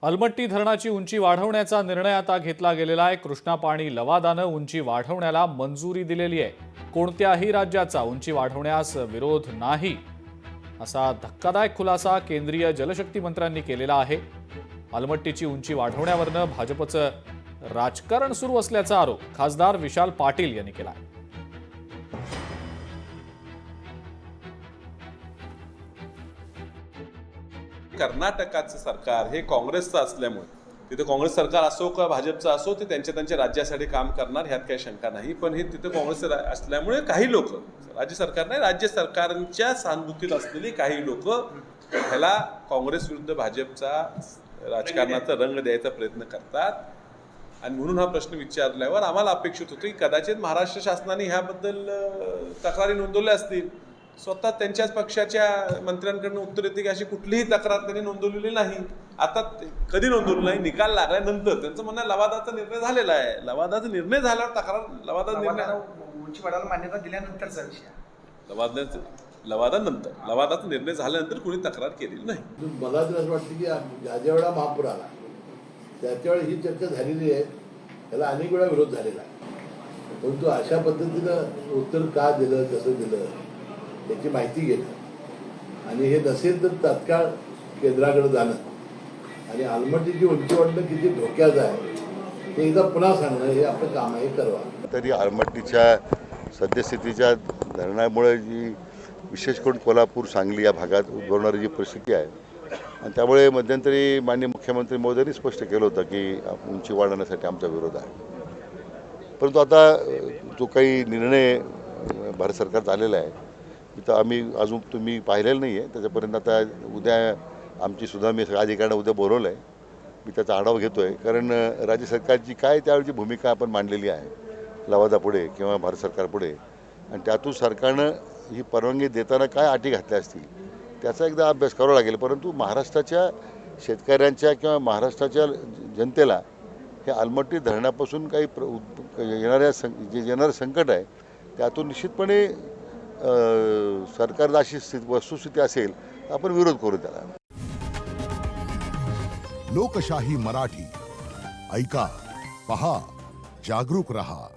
अलमट्टी धरणाची उंची वाढवण्याचा निर्णय आता घेतला गेलेला आहे। कृष्णा पाणी लवादानं उंची वाढवण्याला मंजुरी दिलेली आहे। कोणत्याही राज्याचा उंची वाढवण्यास विरोध नाही असा धक्कादायक खुलासा केंद्रीय जलशक्ती मंत्र्यांनी केलेला आहे। अलमट्टीची उंची वाढवण्यावरनं भाजपचं राजकारण सुरू असल्याचा आरोप खासदार विशाल पाटील यांनी केला आहे। कर्नाटकाचं सरकार हे काँग्रेसचं असल्यामुळे तिथे काँग्रेस सरकार असो का भाजपचं असो ते त्यांच्या राज्यासाठी काम करणार ह्यात काही शंका नाही। पण हे तिथे काँग्रेस असल्यामुळे काही लोक राज्य सरकार नाही राज्य सरकारांच्या सहानुभूतीत असलेली काही लोक ह्याला काँग्रेस विरुद्ध भाजपचा राजकारणाचा रंग द्यायचा प्रयत्न करतात। आणि म्हणून हा प्रश्न विचारल्यावर आम्हाला अपेक्षित होतं की कदाचित महाराष्ट्र शासनाने ह्याबद्दल तक्रारी नोंदवल्या असतील। स्वतः त्यांच्याच पक्षाच्या मंत्र्यांकडून उत्तर येते की अशी कुठलीही तक्रार त्यांनी नोंदवलेली नाही। आता कधी नोंदवली नाही, निकाल लागल्यानंतर त्यांचं म्हणणं लवादाचा निर्णय झालेला आहे। लवादाचा निर्णय झाल्यावर तक्रार लवादा निर्णय उंची वाढायला मान्यता दिल्यानंतरचा विषय लवादाचा निर्णय झाल्यानंतर कोणी तक्रार केलेली नाही। मला तर असं वाटतं की ज्या वेळा महापूर आला त्याच्या वेळी ही चर्चा झालेली आहे, त्याला अनेक वेळा विरोध झालेला आहे। परंतु अशा पद्धतीनं उत्तर का दिलं, कसं दिलं याची माहिती घेणं आणि हे नसेल तर तात्काळ केंद्राकडे जाणं आणि अलमट्टीची उंची वाढणं किती धोक्याचं आहे ते एकदा पुन्हा सांगणं हे आपलं काम आहे, करवा। तरी अलमट्टीच्या सद्यस्थितीच्या धरणामुळे जी विशेष करून कोल्हापूर सांगली या भागात उद्भवणारी जी परिस्थिती आहे आणि त्यामुळे मध्यंतरी माननीय मुख्यमंत्री मोदींनी स्पष्ट केलं होतं की उंची वाढवण्यासाठी आमचा विरोध आहे। परंतु आता जो काही निर्णय भारत सरकारचा आलेला आहे तर आम्ही अजून तुम्ही पाहिलेलं नाही आहे। त्याच्यापर्यंत आता उद्या आमची सुद्धा मी अधिकाऱ्यांना उद्या बोलवलं आहे, मी त्याचा आढावा घेतो आहे। कारण राज्य सरकारची काय त्यावेळची भूमिका आपण मांडलेली आहे लवादापुढे किंवा भारत सरकारपुढे आणि त्यातून सरकारनं ही परवानगी देताना काय अटी घातल्या असतील त्याचा एकदा अभ्यास करावा लागेल। परंतु महाराष्ट्राच्या शेतकऱ्यांच्या किंवा महाराष्ट्राच्या जनतेला हे अलमट्टी धरणापासून काही येणारं संकट आहे त्यातून निश्चितपणे सरकारला अशी वस्तुस्थिती असेल तर आपण विरोध करू त्याला। लोकशाही मराठी ऐका, पहा, जागरूक रहा।